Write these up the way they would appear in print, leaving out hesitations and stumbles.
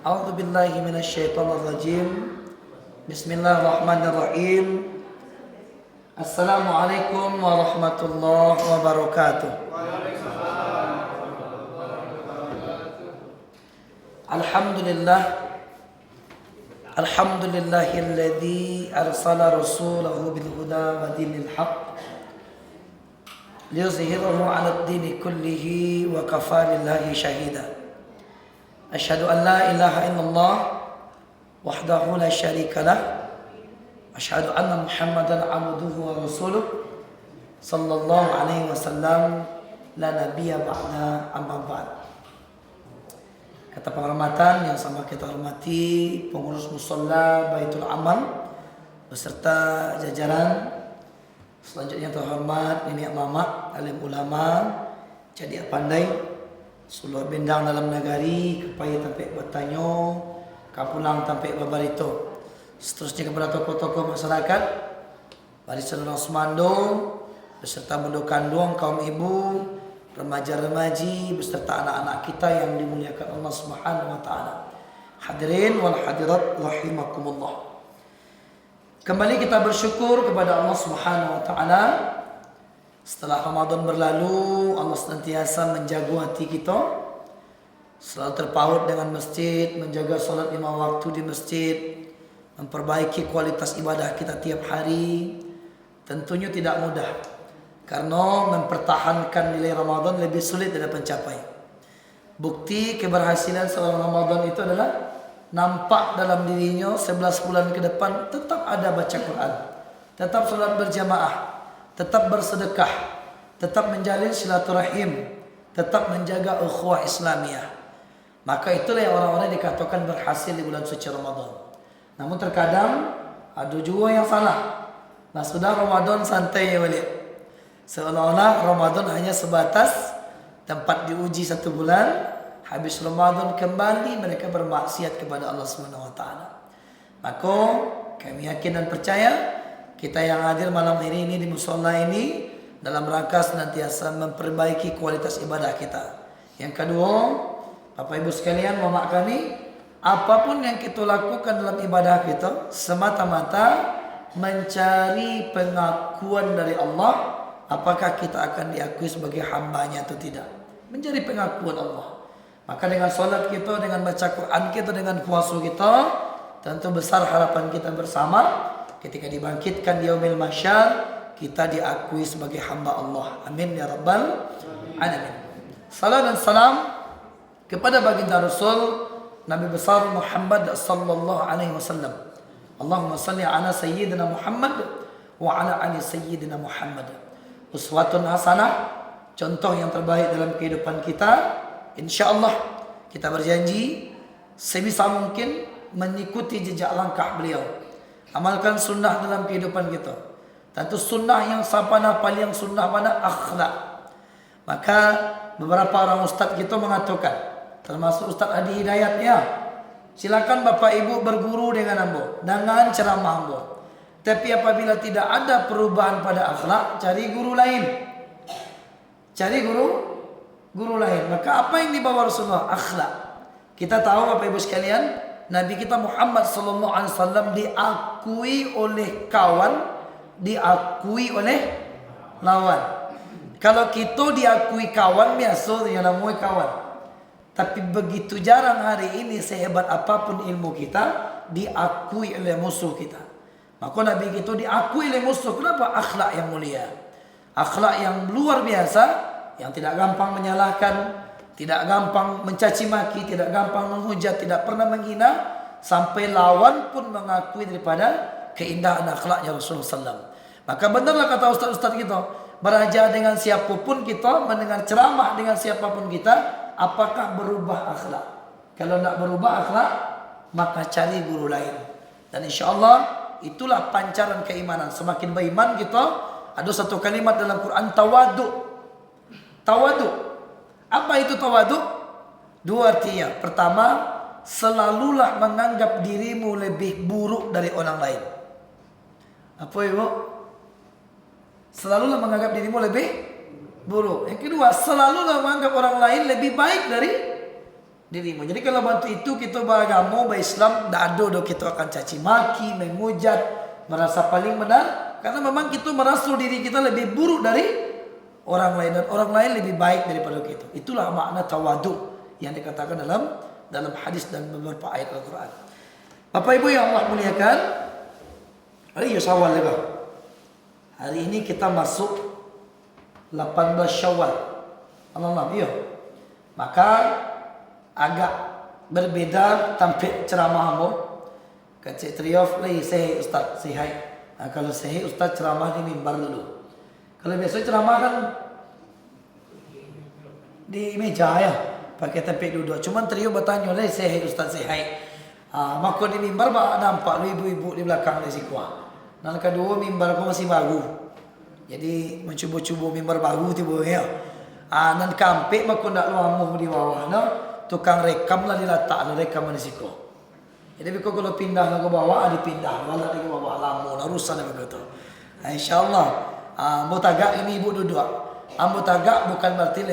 A'udzu billahi minasyaitonir rajim. Bismillahirrahmanirrahim. Assalamualaikum warahmatullahi wabarakatuh. Alhamdulillah. Alhamdulillahilladzi arsala rasulahu bil huda wa dinil haqq liyuzhirahu 'alad dini kullihi wa kafa billahi shahida. Asyhadu an la ilaha illallah wahdahu la syarika lah. Asyhadu anna Muhammadan 'abduhu wa rasuluh sallallahu alaihi wasallam la nabiyya ba'da amma ba'd. Kata penghormatan yang sama kita hormati pengurus musholla Baitul Amal beserta jajaran. Selanjutnya terhormat nenek mama, alim ulama, jadi pandai, suluh bendang dalam negari, kepai tampai bertanyo, kapulang tampai babarito. Seterusnya kepada tokoh-tokoh masyarakat, barisan orang Semando, beserta Mondo Kandung, kaum ibu, remaja-remaji, beserta anak-anak kita yang dimuliakan Allah Subhanahu wa taala. Hadirin wal hadirat rahimakumullah. Kembali kita bersyukur kepada Allah Subhanahu wa taala. Setelah Ramadan berlalu, Allah senantiasa menjaga hati kita, selalu terpaut dengan masjid, menjaga solat 5 waktu di masjid, memperbaiki kualitas ibadah kita tiap hari. Tentunya tidak mudah, karena mempertahankan nilai Ramadan lebih sulit dari pencapai. Bukti keberhasilan seorang Ramadan itu adalah nampak dalam dirinya 11 bulan ke depan tetap ada baca Quran, tetap solat berjamaah, tetap bersedekah, tetap menjalin silaturahim, tetap menjaga ukhuwah Islamiyah. Maka itulah yang orang-orang dikatakan berhasil di bulan suci Ramadan. Namun terkadang ada juga yang salah. Nah, sudah Ramadan santai ya balik. Seolah-olah Ramadan hanya sebatas tempat diuji 1 bulan. Habis Ramadan kembali mereka bermaksiat kepada Allah Subhanahu wa taala. Maka kami yakin dan percaya kita yang hadir malam hari ini di musholla ini dalam rangka senantiasa memperbaiki kualitas ibadah kita. Yang kedua, Bapak Ibu sekalian, mama kami, apapun yang kita lakukan dalam ibadah kita semata-mata mencari pengakuan dari Allah, apakah kita akan diakui sebagai hambanya atau tidak. Mencari pengakuan Allah. Maka dengan solat kita, dengan baca Quran kita, dengan puasa kita, tentu besar harapan kita bersama ketika dibangkitkan di yaumil mahsyar, kita diakui sebagai hamba Allah. Amin ya rabbal alamin. Salam dan salam kepada baginda Rasul Nabi besar Muhammad sallallahu alaihi wasallam. Allahumma salli ala sayyidina Muhammad wa ala ali sayyidina Muhammad. Uswatun hasanah, contoh yang terbaik dalam kehidupan kita. InsyaAllah kita berjanji sebisa mungkin mengikuti jejak langkah beliau. Amalkan sunnah dalam kehidupan kita. Tentu sunnah yang sapana paling sunnah mana akhlak. Maka beberapa orang ustaz kita mengatakan, termasuk Ustaz Adi Hidayat ya, silakan Bapak Ibu berguru dengan ambo, dengan ceramah ambo. Tapi apabila tidak ada perubahan pada akhlak, cari guru lain. Cari guru lain. Maka apa yang dibawa Rasulullah? Akhlak. Kita tahu Bapak Ibu sekalian, Nabi kita Muhammad sallallahu alaihi wasallam diakui oleh kawan, diakui oleh lawan. Kalau kita diakui kawan, biasa yang namanya kawan. Tapi begitu jarang hari ini, sehebat apapun ilmu kita, diakui oleh musuh kita. Maka Nabi kita diakui oleh musuh. Kenapa? Akhlak yang mulia, akhlak yang luar biasa, yang tidak gampang menyalahkan, tidak gampang mencaci maki, tidak gampang menghujat, tidak pernah menghina, sampai lawan pun mengakui daripada keindahan akhlaknya Rasulullah SAW. Maka benarlah kata ustaz-ustaz kita, beraja dengan siapapun kita, mendengar ceramah dengan siapapun kita, apakah berubah akhlak? Kalau nak berubah akhlak, maka cari guru lain. Dan insyaAllah itulah pancaran keimanan. Semakin beriman kita, ada satu kalimat dalam Quran, tawadu. Tawadu. Apa itu tawadu? 2 artinya. Pertama, selalulah menganggap dirimu lebih buruk dari orang lain. Apa ibu? Selalulah menganggap dirimu lebih buruk. Yang kedua, selalulah menganggap orang lain lebih baik dirimu. Jadi kalau bantu itu kita beragama, berislam, tidak ada kita akan caci maki, menghujat, merasa paling benar. Karena memang kita merasa diri kita lebih buruk dari orang lain dan orang lain lebih baik daripada kita. Itulah makna tawadu yang dikatakan dalam hadis dan beberapa ayat Al-Quran. Bapak Ibu yang Allah muliakan, hari Syawal juga. Hari ini kita masuk 18 Syawal. Allah, iya. Maka agak berbeda tampil ceramahmu. Kecik Triof lagi sehi Ustaz, sehai. Nah, kalau sehi Ustaz ceramah di mimbar dulu. Kalau biasa ceramah kan di meja ya, pakai tempat duduk. Cuman Trio bertanya lagi sehi Ustaz sehai. Maka di mimbar nampak ibu-ibu di belakang di sikuah. Dan kedua mimbar aku masih baru. Jadi mencuba-cuba mimbar baru tiba ya. Dan kampik maka nak luamuh di bawah no. Tukang rekam lah diletak rekam di siku. Jadi kalau pindah ke bawah dipindah malah di bawah lamu urusan begitu. Insyaallah ambo tagak ini ibu duduk. Ambo tagak bukan berarti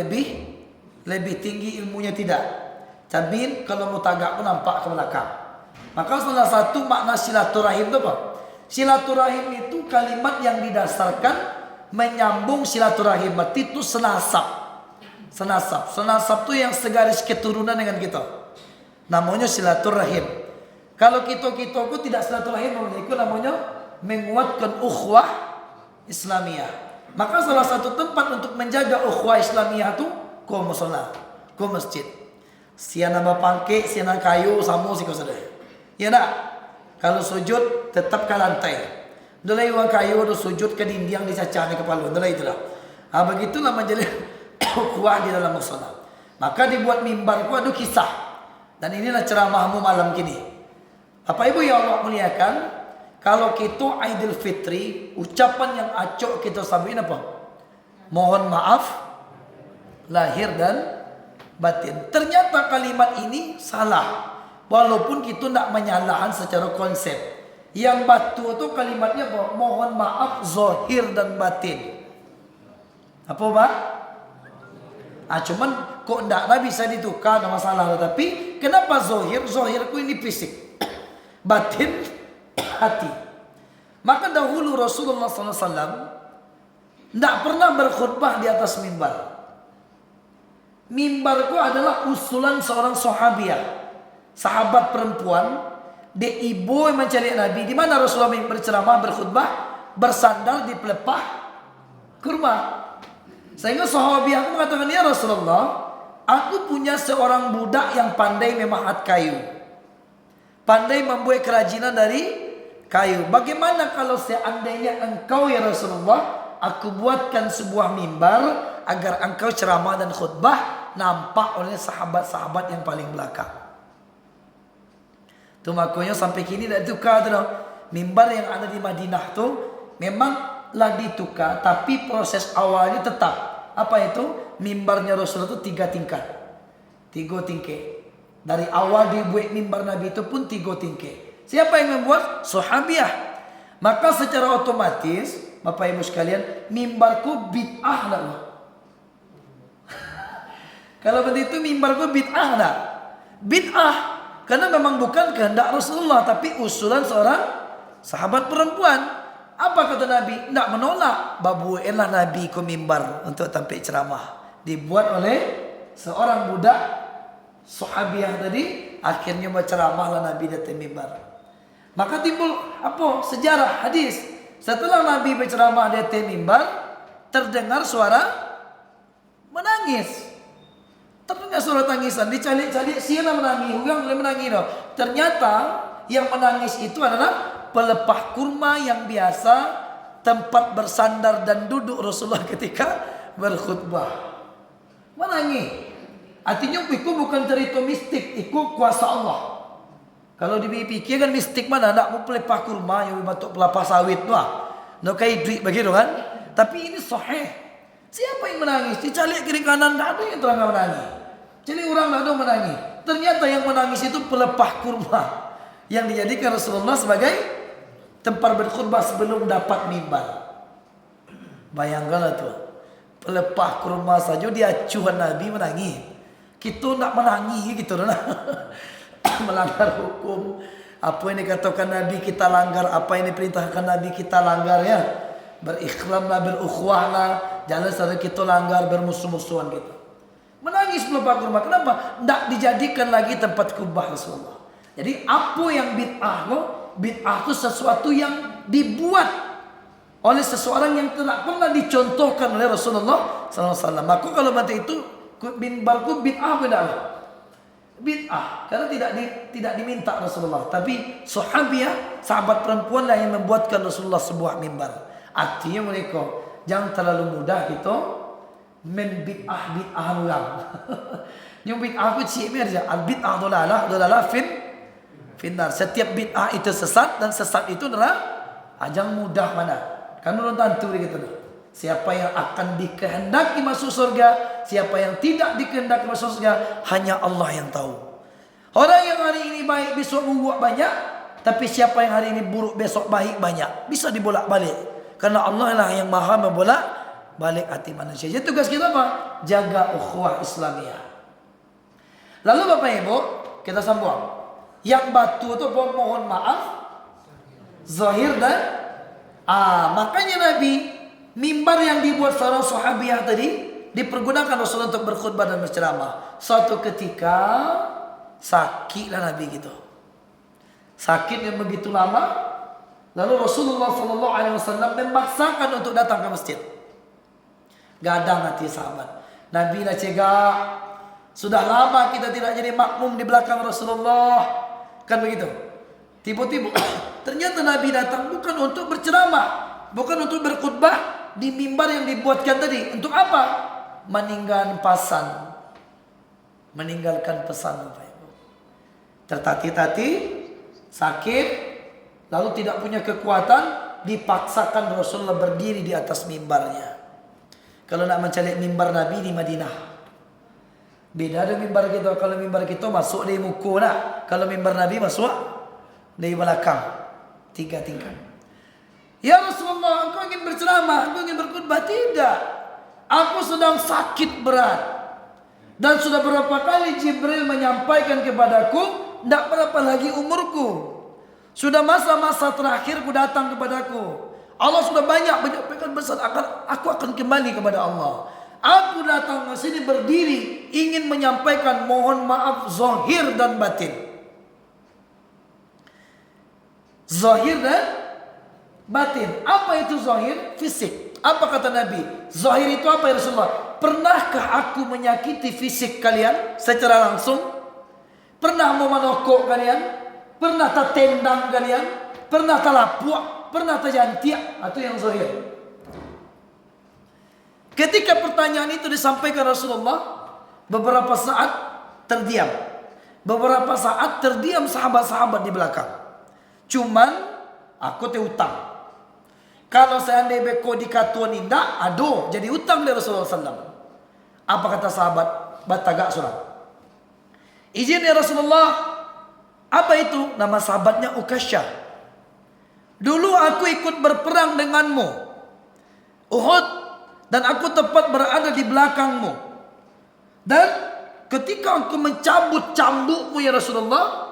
lebih tinggi ilmunya tidak. Tapi kalau mau tagak pun nampak ke belakang. Maka salah satu makna silaturahim itu apa? Silaturahim itu kalimat yang didasarkan menyambung silaturahim. Itu senasab. Senasab itu yang segaris keturunan dengan kita. Namanya silaturahim. Kalau kita tidak silaturahim, itu namanya menguatkan ukhuwah Islamiyah. Maka salah satu tempat untuk menjaga ukhuwah Islamiyah itu ke musala, ke masjid. Siana bapangke, siana kayu, sama si kau sedih. Ya nak? Kalau sujud tetap ke lantai. Dalai uang kayu do sujud ke dinding dicacah di kepala. Dalai itulah. Begitulah menjadi ukhuwah di dalam musala. Maka dibuat mimbar ku ada kisah. Dan inilah ceramahmu malam kini. Bapak Ibu yang Allah muliakan, kalau kita Aidil Fitri, ucapan yang acok kita sampaikan apa? Mohon maaf lahir dan batin. Ternyata kalimat ini salah. Walaupun kita tidak menyalahkan secara konsep. Yang batu itu kalimatnya apa? Mohon maaf zahir dan batin. Apa Pak? Cuman kok tidak bisa ditukar, ada masalah. Tapi kenapa zahir? Zahirku ini fisik, batin hati. Maka dahulu Rasulullah SAW tidak pernah berkhutbah di atas mimbar. Mimbarku adalah usulan seorang sahabiah, sahabat perempuan, de ibu yang mencari Nabi. Di mana Rasulullah berceramah, berkhutbah, bersandar di pelepah kurma. Sehingga sahabiah aku mengatakan, ya Rasulullah, aku punya seorang budak yang pandai memahat kayu, pandai membuat kerajinan dari kayu. Bagaimana kalau seandainya engkau ya Rasulullah, aku buatkan sebuah mimbar agar engkau ceramah dan khutbah nampak oleh sahabat-sahabat yang paling belakang. Tu makanya sampai kini dah tukar tu. Mimbar yang ada di Madinah tu memang lah ditukar, tapi proses awalnya tetap. Apa itu? Mimbarnya Rasulullah itu 3 tingkat. 3 tingkat. Dari awal dibuat mimbar Nabi itu pun 3 tingkat. Siapa yang membuat? Sahabiah. Maka secara otomatis Bapak Ibu sekalian, mimbarku bid'ah lah. Kalau begitu mimbarku bid'ah lah. Bid'ah karena memang bukan kehendak Rasulullah, tapi usulan seorang sahabat perempuan. Apa kata Nabi? Tidak menolak. Babuelah Nabi ke mimbar untuk tampil ceramah. Dibuat oleh seorang budak sahabiah tadi. Akhirnya berceramahlah Nabi datang mimbar. Maka timbul apa? Sejarah hadis. Setelah Nabi berceramah di atas mimbar, terdengar suara menangis. Terdengar suara tangisan. Dicalik-calik siapa menangis? Orang menangis. Ternyata yang menangis itu adalah pelepah kurma yang biasa tempat bersandar dan duduk Rasulullah ketika berkhutbah. Menangis. Artinya itu bukan cerita mistik, itu kuasa Allah. Kalau dipikir kan mistik mana nak mau pelepah kurma yang batuk pelepah sawit tu nak kayak duit begitu kan? Tapi ini sahih. Siapa yang menangis? Dicalik kiri kanan tak ada yang terang menangis. Jadi orang tak ada menangis. Ternyata yang menangis itu pelepah kurma yang dijadikan Rasulullah sebagai tempat berkhutbah sebelum dapat mimbar. Bayangkanlah tuh, pelepah kurma saja dia acuhan Nabi menangis. Kita nak menangi gitu nah. Melanggar hukum. Apa yang dikatakan Nabi kita langgar, apa yang diperintahkan Nabi kita langgar ya. Berikhlamlah, berukhuwahlah, jangan sampai kita langgar bermusuh-musuhan gitu. Menangis melupakan kurma. Kenapa? Tidak dijadikan lagi tempat kubah Rasulullah. Jadi apa yang bid'ah lo? Bid'ah itu sesuatu yang dibuat oleh seseorang yang tidak pernah dicontohkan oleh Rasulullah SAW. Maka kalau mati itu mimbarku bid'ah beda. Bid'ah karena tidak diminta Rasulullah, tapi sahabiah, sahabat perempuan lah yang membuatkan Rasulullah sebuah mimbar. Artinya mereka jangan terlalu mudah gitu membid'ah ulang. Yang bid'ah itu cik merja al bid'ah dolalah finnar. Setiap bid'ah itu sesat dan sesat itu adalah jangan mudah mana. Kan belum tentu gitu. Siapa yang akan dikehendaki masuk surga, siapa yang tidak dikehendaki masuk surga, hanya Allah yang tahu. Orang yang hari ini baik besok buruk banyak, tapi siapa yang hari ini buruk besok baik banyak, bisa dibolak-balik. Karena Allah lah yang maha membolak-balik hati manusia. Jadi tugas kita apa? Jaga ukhuwah Islamiyah. Lalu Bapak Ibu, kita sambung. Yang batu itu mohon maaf zahir dan makanya Nabi mimbar yang dibuat seorang sahabiah tadi dipergunakan Rasulullah untuk berkhutbah dan berceramah. Suatu ketika sakitlah Nabi gitu. Sakit yang begitu lama, lalu Rasulullah SAW memaksakan untuk datang ke masjid. Gadang hati sahabat. Nabi nak cegah. Sudah lama kita tidak jadi makmum di belakang Rasulullah. Kan begitu. Tiba-tiba ternyata Nabi datang bukan untuk berceramah, bukan untuk berkhutbah di mimbar yang dibuatkan tadi. Untuk apa? Meninggalkan pesan Bapak Ibu. Tertati-tati, sakit, lalu tidak punya kekuatan, dipaksakan Rasulullah berdiri di atas mimbarnya. Kalau nak mencari mimbar Nabi di Madinah, beda dengan mimbar kita. Kalau mimbar kita masuk di muka nak. Kalau mimbar Nabi masuk di belakang, 3 tingkat. Ya Rasulullah, engkau ingin berceramah, engkau ingin berkhutbah? Tidak. Aku sedang sakit berat. Dan sudah berapa kali Jibril menyampaikan kepadaku, tidak berapa lagi umurku. Sudah masa-masa terakhirku datang kepadaku. Allah sudah banyak menyampaikan pesan akan aku akan kembali kepada Allah. Aku datang ke sini berdiri ingin menyampaikan mohon maaf zahir dan batin. Zahir dan batin. Apa itu zahir? Fisik. Apa kata Nabi? Zahir itu apa ya Rasulullah? Pernahkah aku menyakiti fisik kalian secara langsung? Pernah memanokok kalian? Pernah tertendang kalian? Pernah terlapuak? Pernah terjantiak? Itu yang zahir. Ketika pertanyaan itu disampaikan Rasulullah, beberapa saat terdiam. Beberapa saat terdiam sahabat-sahabat di belakang. Cuman aku utang. Kalau seandainya beko dikatuan indah, aduh, jadi utang dari Rasulullah SAW. Apa kata sahabat? Batagak surah. Izin ya Rasulullah. Apa itu? Nama sahabatnya Ukasyah. Dulu aku ikut berperang denganmu, Uhud, dan aku tepat berada di belakangmu. Dan ketika aku mencabut cambukmu ya Rasulullah,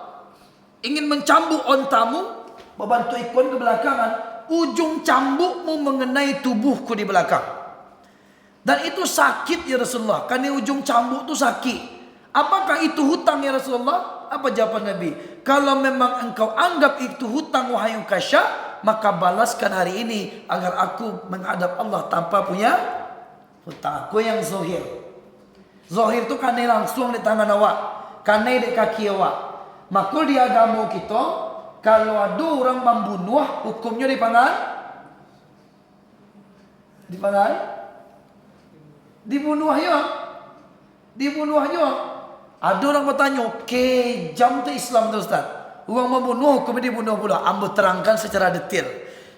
ingin mencambuk ontamu, membantu ikut ke belakangan, ujung cambukmu mengenai tubuhku di belakang. Dan itu sakit ya Rasulullah. Karena ujung cambuk itu sakit. Apakah itu hutang ya Rasulullah? Apa jawaban Nabi? Kalau memang engkau anggap itu hutang wahai Ukasyah, maka balaskan hari ini agar aku menghadap Allah tanpa punya hutang. Aku yang zahir. Zahir itu karena langsung di tangan awak, karena di kaki awak. Maka di agama kita, kalau ada orang membunuh, hukumnya dipangan? Dibunuh ya. Ada orang bertanya, kejam tu Islam tu Ustaz. Orang membunuh, hukumnya dibunuh pula. Ambo terangkan secara detail.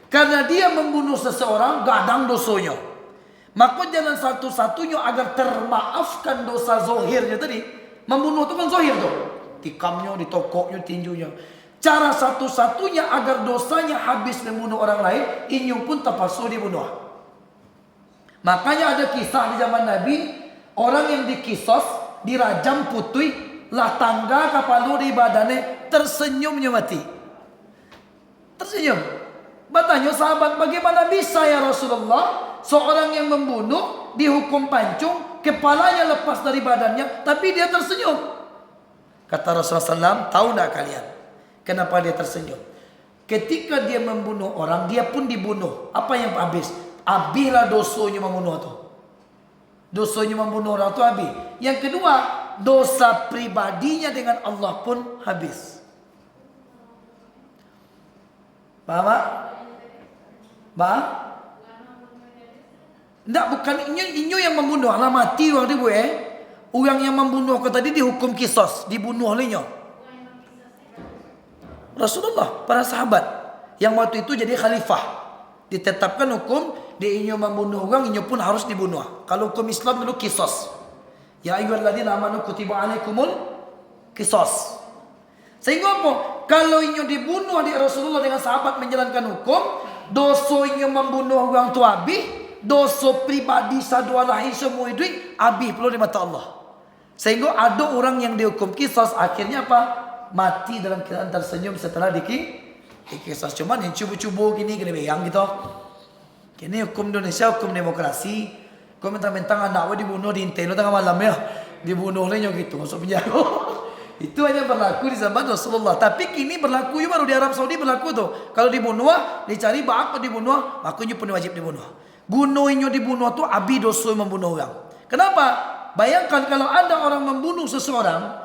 Karena dia membunuh seseorang, gadang dosanya. Maka jalan satu-satunya agar termaafkan dosa zohirnya tadi. Membunuh itu kan zohir tu. Tikamnya, ditokoknya, tinjunya. Cara satu-satunya agar dosanya habis membunuh orang lain, inyung pun terpaksa dibunuh. Makanya ada kisah di zaman Nabi, orang yang dikisos dirajam putui lah tangga kapalu di badannya tersenyumnya mati. Tersenyum. Bertanya sahabat, bagaimana bisa ya Rasulullah seorang yang membunuh dihukum pancung, kepalanya lepas dari badannya, tapi dia tersenyum. Kata Rasulullah SAW, tahu tak kalian kenapa dia tersenyum? Ketika dia membunuh orang, dia pun dibunuh. Apa yang habis? Habislah dosanya membunuh itu. Dosanya membunuh orang itu habis. Yang kedua, dosa pribadinya dengan Allah pun habis. Paham tak? Paham? Tidak, bukan inyo yang membunuh. Alah mati orang dia orang yang membunuh kau tadi dihukum kisos, dibunuh olehnya. Rasulullah, para sahabat yang waktu itu jadi khalifah, ditetapkan hukum dia inyo membunuh orang, inyo pun harus dibunuh. Kalau hukum Islam dulu kisos. Ya ayyuhalladzina amanu kutiba alaikumul kisos. Sehingga apa? Kalau inyo dibunuh di Rasulullah dengan sahabat menjalankan hukum, dosa inyo membunuh orang tu habis, dosa pribadi sadua lahir semua itu habis perlu di mata Allah. Sehingga ada orang yang dihukum kisos, akhirnya apa? Mati dalam keadaan tersenyum setelah dikisas. Cuman yang cubu-cubu gini kena bayang gitu. Kini hukum Indonesia, hukum demokrasi. Kau mentang-mentang anak dibunuh di inteno tengah malam ya, dibunuh olehnya gitu, masuk penjara. Itu hanya berlaku di zaman Rasulullah. Tapi kini berlaku juga baru di Arab Saudi berlaku tuh. Kalau dibunuh, dicari bak dibunuh, makanya pun wajib dibunuh. Gunoinyo dibunuh tuh abi dosa membunuh orang. Kenapa? Bayangkan kalau ada orang membunuh seseorang,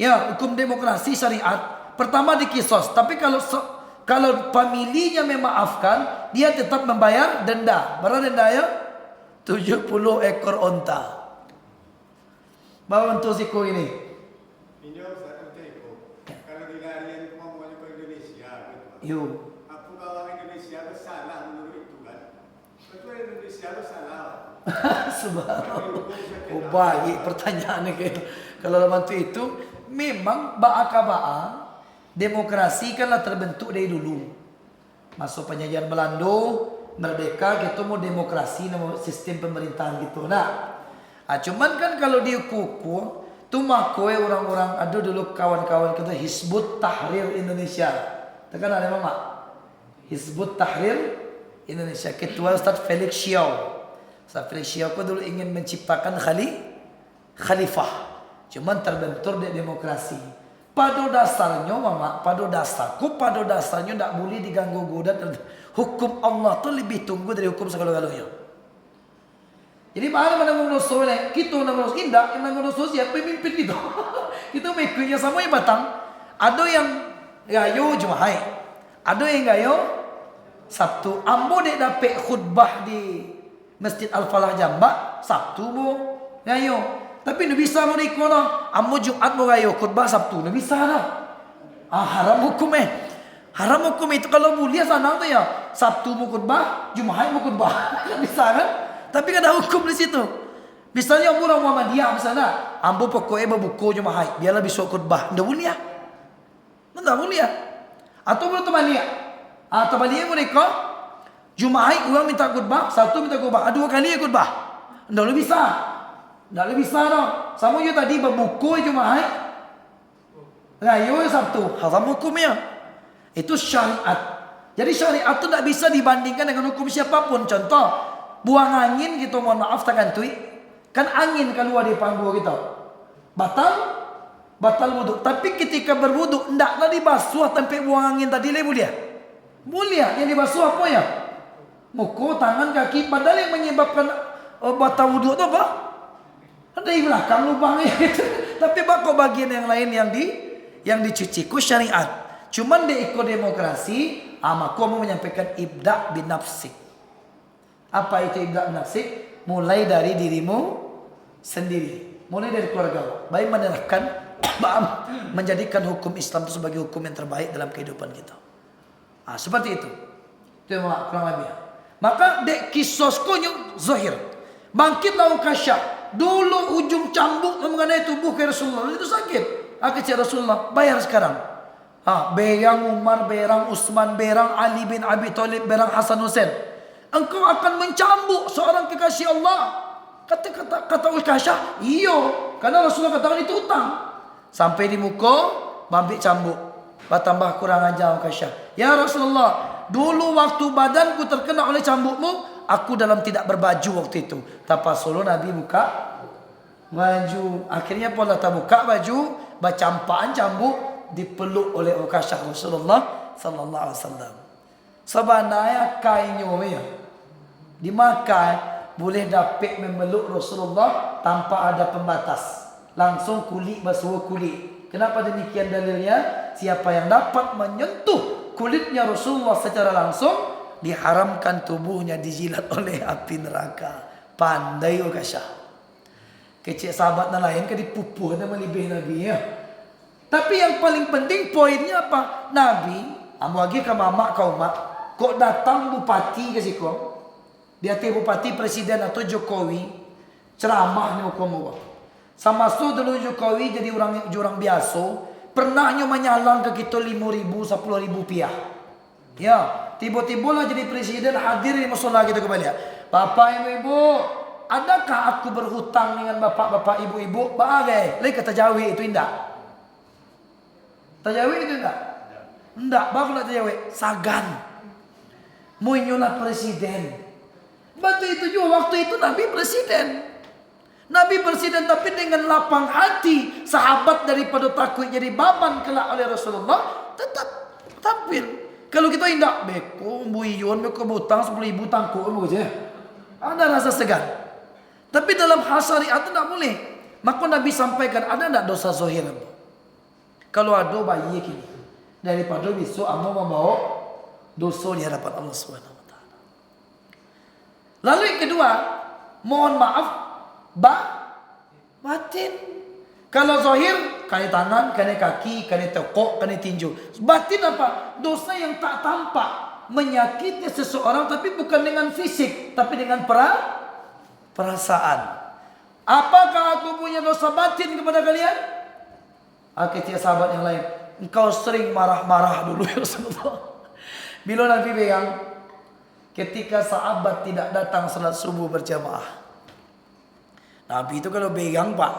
ya hukum demokrasi syariat, pertama dikisos. Tapi kalau familinya memaafkan, dia tetap membayar denda. Berapa denda ya? 70 ekor onta. Bawa untuk siku ini. Ini Ustaz Teko. Kalau di harian kemampuan ke Indonesia, Yo. aku kalau Indonesia itu salah menurut itu kan. Betul Indonesia itu salah. Subhanallah. Oh baik pertanyaannya kayak kalau dalam itu memang ba'a demokrasi kanlah terbentuk dari dulu. Masuk penjajahan Belanda, merdeka kita mau demokrasi, mau sistem pemerintahan gitu. Nah, cuman kan kalau di kuku tu makoi orang-orang ada dulu kawan-kawan kita Hizbut Tahrir Indonesia. Tekan ada mama. Hizbut Tahrir Indonesia ketua Ustaz Felix Xiao. Ustaz Felix Xiao ko dulu ingin menciptakan khalifah. Cuman terbentur di demokrasi. Pada dasarnya mama, pada dasarnya tidak boleh diganggu gugat. Hukum Allah tu lebih tunggu dari hukum segala-galanya. Jadi mana menanggung soleh, kita menanggung indah, yang menanggung siapa pemimpin itu. Kita mengikutnya sama yang batang. Ada yang gayo Jumaat, ada yang gayo Sabtu. Ambo dek dapat khutbah di Masjid Al-Falah Jambak Sabtu bo gayo. Tapi nu bisa mo di kono, ambo Jumat mo gayo khutbah Sabtu, nu bisa dah. Haram hukum Haram hukum itu kalau mulia sana tu ya. Sabtu mo khutbah, Jumat mo khutbah. Bisa kan? Tapi kan ada hukum di situ. Misalnya orang Muhammadiyah misalnya, ambo pokoknya berbuku Jumat, biarlah besok khutbah. Ndak boleh. Ndak boleh. Atau boleh terbalik. Terbalik mereka Jumat orang minta khutbah, Sabtu minta khutbah, dua kali khutbah. Ndak boleh bisa. Ndak boleh bisa dah. Sama je tadi berbuku Jumat, rayo Sabtu. Haram hukumnya. Itu syariat. Jadi syariat itu tidak bisa dibandingkan dengan hukum siapapun. Contoh, buang angin gitu, mohon maaf tangan tui. Kan angin keluar di panggung kita. Batal wudhu. Tapi ketika berwudhu, hendaklah dibasuh sampai buang angin tadi boleh. Boleh. Yang dibasuh apa ya? Muka, tangan, kaki. Padahal yang menyebabkan batal wudhu itu apa? Ada di belakang lubangnya. Tapi bakal bagian yang lain yang dicuci. Ku syariat. Cuman di demokrasi, aku mau menyampaikan ibda' bin nafsik. Apa itu ibda' bin nafsik? Mulai dari dirimu sendiri. Mulai dari keluarga. Baik menerapkan, menjadikan hukum Islam itu sebagai hukum yang terbaik dalam kehidupan kita. Seperti itu. Itu yang kurang lebih. Maka dek kisosku zahir. Bangkitlah ukasya. Dulu ujung cambuk mengenai tubuh ke Rasulullah. Itu sakit. Kecil Rasulullah. Bayar sekarang. Berang Umar, berang Utsman, berang Ali bin Abi Thalib, berang Hasan Hussein. Engkau akan mencambuk seorang kekasih Allah. Kata Ukasha, iyo. Karena Rasulullah katakan itu utang. Sampai di muka, ambil cambuk. Tambah kurang ajar Aisyah. Ya Rasulullah, dulu waktu badanku terkena oleh cambukmu, aku dalam tidak berbaju waktu itu. Tapi solo Nabi buka baju. Akhirnya pun tak buka baju, bacampaan cambuk dipeluk oleh Ukashah Rasulullah sallallahu alaihi wasallam. Sebenarnya kainnya ya. Dimakan boleh dapat memeluk Rasulullah tanpa ada pembatas. Langsung kulit basuh kulit. Kenapa demikian dalilnya? Siapa yang dapat menyentuh kulitnya Rasulullah secara langsung, diharamkan tubuhnya dijilat oleh api neraka. Pandai Ukashah. Kecil sahabat lain ke dipupuh nama lebih Nabi ya. Tapi yang paling penting poinnya apa? Nabi, amu lagi ke mama kau mak, kok datang bupati ke situ? Dia bupati presiden atau Jokowi ceramahnya hukum. Sama dulu Jokowi jadi orang biasa, pernahnya menyalang ke kita 5.000, 10.000 rupiah. Ya, tiba-tiba lah jadi presiden hadir di musola kita kembali. Bapak ibu-ibu, adakah aku berhutang dengan bapak-bapak ibu-ibu? Bagai, lagi kata Jawi itu indah. Tajawi itu enggak? Enggak, bagus nak tajawi. Sagan. Munyolah presiden. Batu itu juga waktu itu Nabi presiden. Nabi presiden tapi dengan lapang hati. Sahabat daripada takut jadi baban kelak oleh Rasulullah, tetap tampil. Kalau kita indak beko, buyun, beko butang 10.000 tangkuk saja. Ada rasa segan. Tapi dalam hal syariat itu tidak boleh. Maka Nabi sampaikan, ada tidak dosa zahir? Kalau ada bayi kini, daripada besok amba membawa dosa di hadapan Allah Subhanahu Wa Taala. Lalu yang kedua, mohon maaf batin. Kalau zahir, kena tangan, kena kaki, kena tekuk, kena tinju. Batin apa? Dosa yang tak tampak, menyakiti seseorang tapi bukan dengan fisik, tapi dengan perasaan. Apakah aku punya dosa batin kepada kalian? Akhirnya sahabat yang lain, engkau sering marah-marah dulu ya Rasulullah. Bila Nabi bilang, ketika sahabat tidak datang salat subuh berjamaah, Nabi itu kalau bilang pak,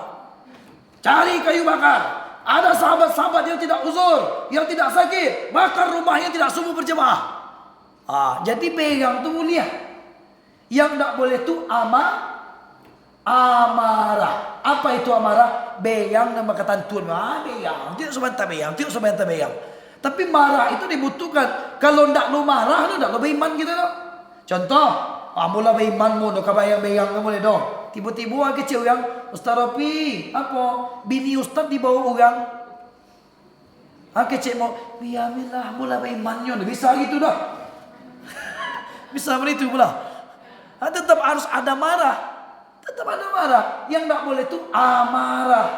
cari kayu bakar. Ada sahabat-sahabat yang tidak uzur, yang tidak sakit, bakar rumahnya tidak subuh berjamaah. Jadi bilang itu mulia. Yang tidak boleh itu amarah. Apa itu amarah? Beyang nama ketentuan. Beyang. Tidak sebentar beyang. Tidak sebentar beyang. Tapi marah itu dibutuhkan. Kalau tidak lu marah, lu tidak lu beriman gitu loh. Contoh, mula beriman mu, nak bayang beyang kamu boleh dong. Tiba-tiba orang kecil yang Ustaz Ropi, apa? Bini Ustaz dibawa orang. Kecil mau, biarlah mula berimannya. Bisa gitu dah. Bisa begitu pula. Tetap harus ada marah. Tetap ada marah. Yang tak boleh itu amarah.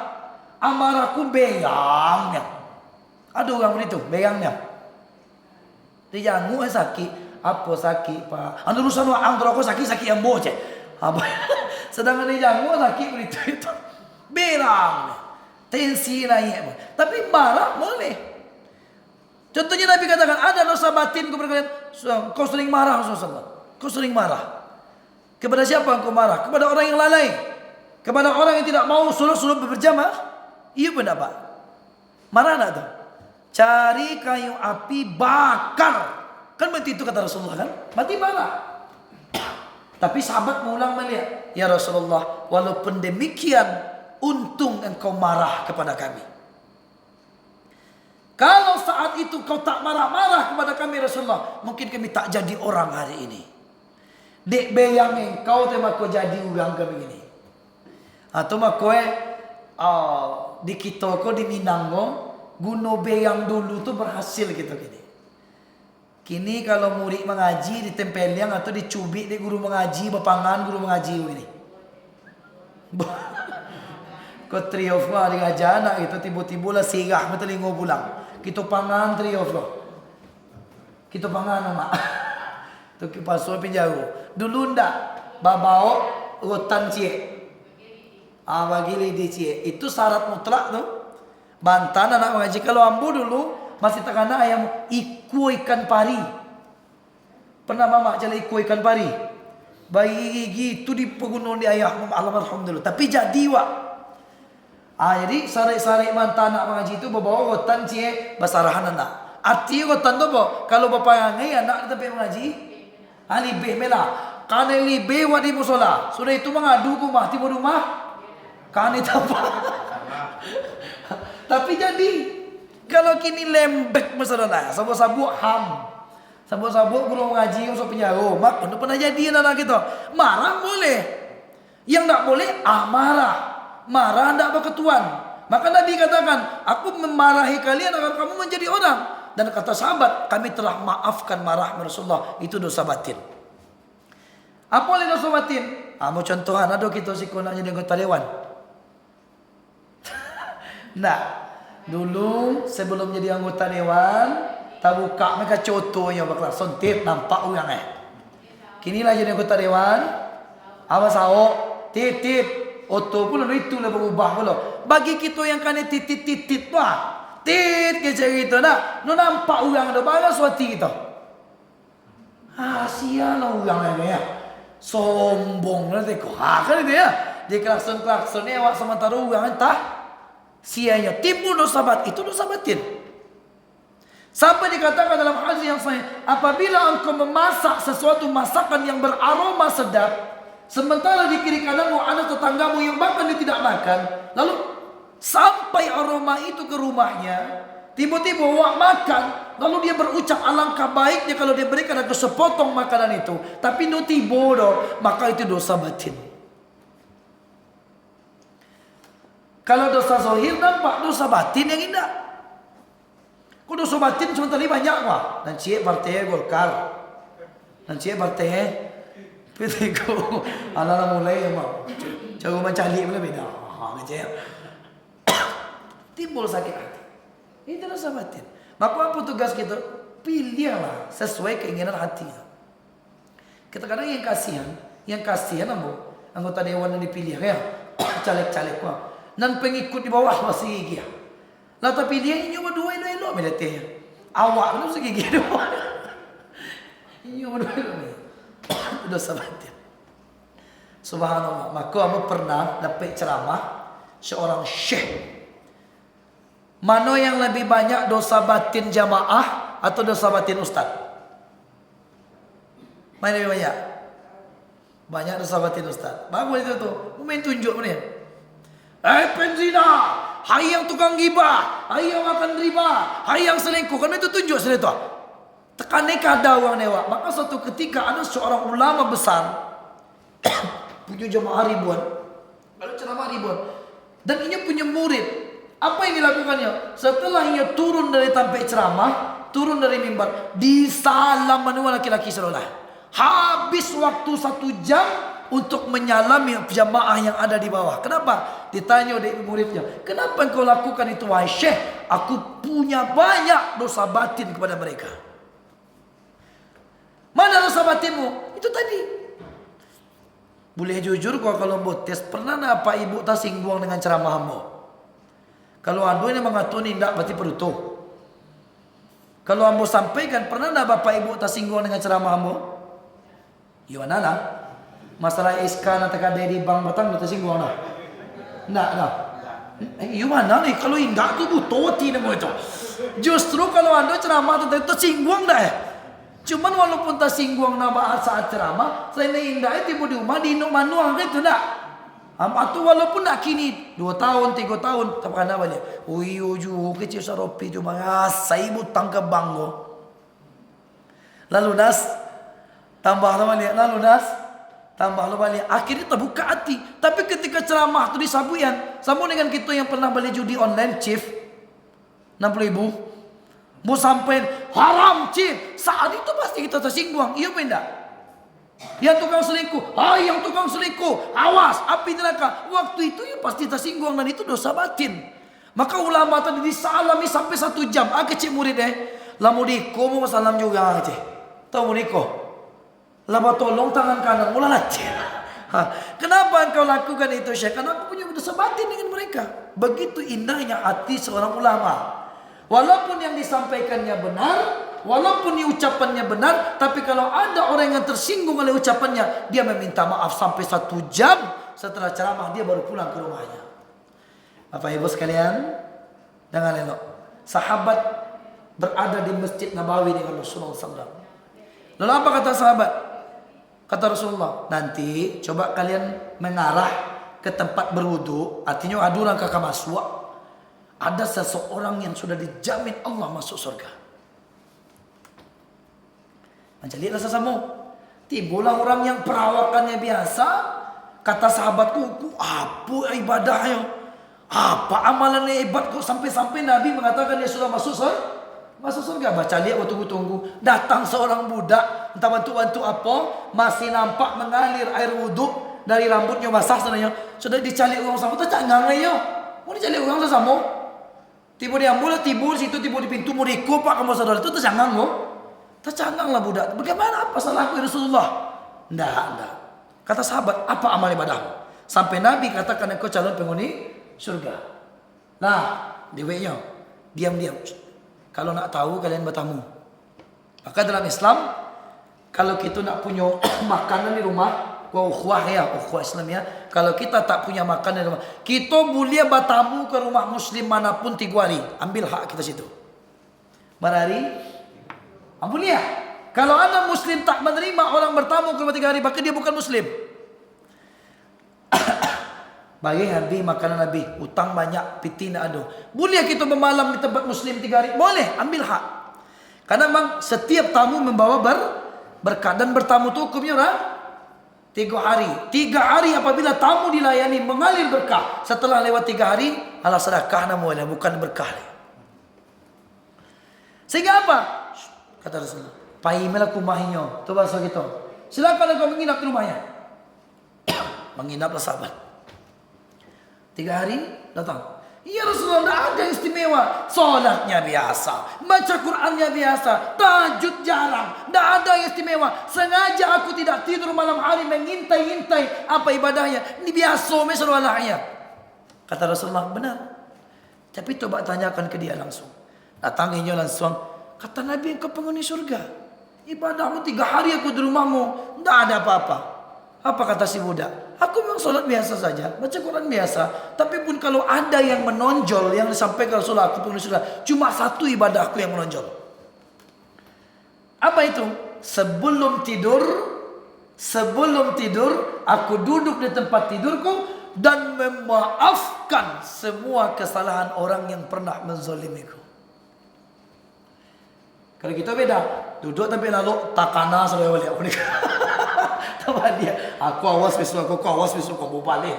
Amarahku beyangnya. Ada orang begitu, beyangnya. Dia jangan sakit. Apa sakit pak? Anu urusan antara aku sakit yang bocah. Sedangkan dia jangan sakit begitu itu. Berang. Tensi naik. Tapi marah boleh. Contohnya Nabi katakan ada dosa batin kepada kalian. Kau sering marah Rasulullah. Kau sering marah. Kepada siapa engkau marah? Kepada orang yang lalai. Kepada orang yang tidak mau suruh berjamaah. Iya benar pak. Marah tak tu? Cari kayu api bakar. Kan berarti itu kata Rasulullah kan? Berarti marah. Tapi sahabat mengulang melihat. Ya Rasulullah, walaupun demikian, untung engkau marah kepada kami. Kalau saat itu kau tak marah-marah kepada kami Rasulullah, mungkin kami tak jadi orang hari ini. Dek beyang engkau tema kau jadi orang kami ini. Atau mak kowe di kita ko di Minang guno beyang dulu tu berhasil gitu gini. Kini kalau murid mengaji ditempel yang atau dicubit di guru mengaji, bapangan guru mengaji ini. Kau triof mah di anak itu tiba-tiba lah sirah betul lingo pulang. Kita pangan triof loh. Kita pangan mak. Tu kipaso pinjau. Dulu ndak babao rotan cie. Bagi lidi cie. Itu syarat mutlak tu. Bantan anak mengaji kalau ambu dulu masih terkena ayam iku ikan pari. Pernah mama cari iku ikan pari? Bayi gigi itu di pegunungan di ayah almarhum dulu. Tapi jadi wak. Jadi sare-sare manta anak mengaji itu bawa rotan cie basarahan anak. Arti rotan tu apa? Kalau bapa ngai anak di tempat mengaji, libih mela. Kane libih wadi musola. Sudah itu mengadu ku mah tiba rumah. Kane apa? Tapi jadi kalau kini lembek masalah sabu-sabu ham. Sabu-sabu guru mengaji usah penjaro. Mak untuk pernah jadi anak kita. Marah boleh. Yang tak boleh marah. Marah tidak berketuan. Maka Nabi katakan, aku memarahi kalian agar kamu menjadi orang. Dan kata sahabat, kami telah maafkan marah Rasulullah. Itu dosa batin. Apa oleh dosa batin? Mau contohan ada kita si nak jadi anggota dewan. Nah, dulu sebelum jadi anggota dewan, tak buka mereka contohnya bakal sontit nampak orang Kini lah jadi anggota dewan, awas sao, titip. Oto pun itu lah berubah pula. Bagi kita yang kena titit lah. Tit kecil gitu nak. No nampak orang ada balas wati kita. Sial orang ni ya. Sombong lah teko. Kan itu ya. Dia klakson ni awak sementara orang entah. Sianya timbul dosa bat. Itu dosa batin. Sampai dikatakan dalam hadis yang sahih, apabila engkau memasak sesuatu masakan yang beraroma sedap, sementara di kiri kananmu ada tetanggamu yang bahkan dia tidak makan, lalu sampai aroma itu ke rumahnya, tiba-tiba awak makan, lalu dia berucap alangkah baiknya kalau dia berikan aku sepotong makanan itu, tapi no tibodo, maka itu dosa batin. Kalau dosa zahir nampak, dosa batin yang indah. Kau dosa batin sementara ini banyak wah. Dan cie partai Golkar, dan cie partai Petiku, anak mulai mau cara mencari boleh beda. Macam timbul sakit hati. Itu dosa batin. Maka apa tugas kita? Pilihlah sesuai keinginan hati. Kita kadang yang kasihan anggota dewan yang dipilih ya, caleg-caleg wah. Dan pengikut di bawah masih gigi. Lah tapi dia ini cuma dua elok meletih. Awak tu masih gigi dua. Ini cuma dua elok. Dosa batin. Subhanallah. Maka aku pernah dapat ceramah seorang syekh. Mana yang lebih banyak dosa batin jamaah atau dosa batin ustaz? Mana lebih banyak? Banyak dosa batin ustaz. Bagus itu tu. Main tunjuk ni. Penzina, hai yang tukang gibah, hai yang makan riba, hai yang selingkuh. Kan itu tunjuk sudah tu. Tekan kada orang dewa. Maka suatu ketika ada seorang ulama besar punya jemaah ribuan, lalu ceramah ribuan, dan ia punya murid. Apa yang dilakukannya? Setelah ia turun dari tampil ceramah, turun dari mimbar, disalam manual laki-laki seolah. Habis waktu 1 jam untuk menyalami jamaah yang ada di bawah. Kenapa? Ditanya oleh muridnya, kenapa engkau lakukan itu wahai syekh? Aku punya banyak dosa batin kepada mereka. Mana dosa batinmu? Itu tadi. Boleh jujur kalau buat tes, pernah tak Pak Ibu tersinggung dengan ceramahmu? Kalau anda ini mengatuni tidak berarti perlu. Kalau ambo sampaikan, pernah tak Bapak Ibu tersinggung dengan ceramahmu? Gimana lah? Masalah SK nanti dari bank batang tersinggung tak? Tidak. Gimana nih? Kalau tidak tu butuh nama itu. Justru kalau anda ceramah tersinggung tak? Cuman walaupun tersinggung nama saat ceramah, selain indah tiba di rumah di manual itu tak. Atau walaupun nak kini 2 tahun 3 tahun tak pernah balik. Uyu kecil saropi cuma saya butang ke banggo. Lalu nas tambah balik. Akhirnya terbuka hati. Tapi ketika ceramah tu disabuyan, sama dengan kita yang pernah beli judi online chief 60.000. Mau sampai haram cip. Saat itu pasti kita tersinggung. Iya benda. Yang tukang selingkuh. Yang tukang selingkuh. Awas. Api neraka. Waktu itu ya pasti tersinggung. Dan itu dosa batin. Maka ulama tadi disalami sampai 1 jam. Kecil murid Lamu diko mau salam juga. Tahu diko. Lama tolong tangan kanan. Mula cip. Kenapa engkau lakukan itu Syekh? Karena aku punya dosa batin dengan mereka. Begitu indahnya hati seorang ulama. Walaupun yang disampaikannya benar, walaupun ucapannya benar, tapi kalau ada orang yang tersinggung oleh ucapannya, dia meminta maaf sampai 1 jam setelah ceramah dia baru pulang ke rumahnya. Bapak Ibu sekalian, dengan elok. Sahabat berada di Masjid Nabawi dengan Rasulullah SAW. Lalu apa kata sahabat? Kata Rasulullah, nanti coba kalian mengarah ke tempat berwudu, artinya aduran kakak masuk. Ada seseorang yang sudah dijamin Allah masuk surga. Mencelilah sesamu. Timbullah orang yang perawakannya biasa. Kata sahabatku, apa ibadahnya? Apa amalannya hebat kok sampai-sampai Nabi mengatakan dia sudah masuk surga. Baca lihat tunggu-tunggu. Datang seorang budak, entah bantu-bantu apa, masih nampak mengalir air wudhu dari rambutnya basah sebenarnya. Sudah dicari orang sama, tak cangang ya. Mau dicari orang sesama. Tiba diambil, timbul situ, tiba di pintu, mau dikopak kamu saudara itu tercangang kok. Tercangang lah budak. Bagaimana apa salahku ya Rasulullah? Enggak. Kata sahabat, apa amal ibadahmu? Sampai Nabi katakan engkau calon penghuni surga. Nah, deweknya diam-diam. Kalau nak tahu kalian bertamu. Maka dalam Islam, kalau kita nak punya makanan di rumah, ukhuwah Islam ya. Kalau kita tak punya makanan di rumah, kita boleh bertamu ke rumah Muslim manapun 3 hari. Ambil hak kita situ. Berhari, boleh ya. Kalau ada Muslim tak menerima orang bertamu ke rumah 3 hari, maka dia bukan Muslim. Bagi Nabi makanan Nabi, utang banyak, piti nak ada. Boleh kita bermalam di tempat Muslim 3 hari? Boleh, ambil hak. Karena memang setiap tamu membawa berkah. Dan bertamu itu hukumnya 3 hari. 3 hari apabila tamu dilayani mengalir berkah. Setelah lewat 3 hari, ala sedekah namanya, bukan berkah. Sehingga apa? Kata Rasulullah, "Paimelah kumahinyo." Itu bahasa kita. Silakan engkau menginap di rumahnya. Menginaplah sahabat. 3 hari datang. Ya Rasulullah, tidak ada yang istimewa. Solatnya biasa, baca Qurannya biasa, tahajud jarang, tidak ada yang istimewa. Sengaja aku tidak tidur malam hari mengintai-intai apa ibadahnya. Ini biasa misalnya. Kata Rasulullah, benar. Tapi coba tanyakan ke dia langsung. Datanginya langsung. Kata Nabi, engkau penghuni surga. Ibadahmu 3 hari aku di rumahmu, tidak ada apa-apa. Apa kata si budak? Aku memang sholat biasa saja, baca Quran biasa. Tapi pun kalau ada yang menonjol, yang disampaikan Rasulullah, aku penghuni surga, cuma 1 ibadahku yang menonjol. Apa itu? Sebelum tidur, aku duduk di tempat tidurku dan memaafkan semua kesalahan orang yang pernah menzalimiku. Kalau kita beda, duduk tapi lalu takana sudah balik. Sama dia, aku awas besok, aku awas besok, aku balik.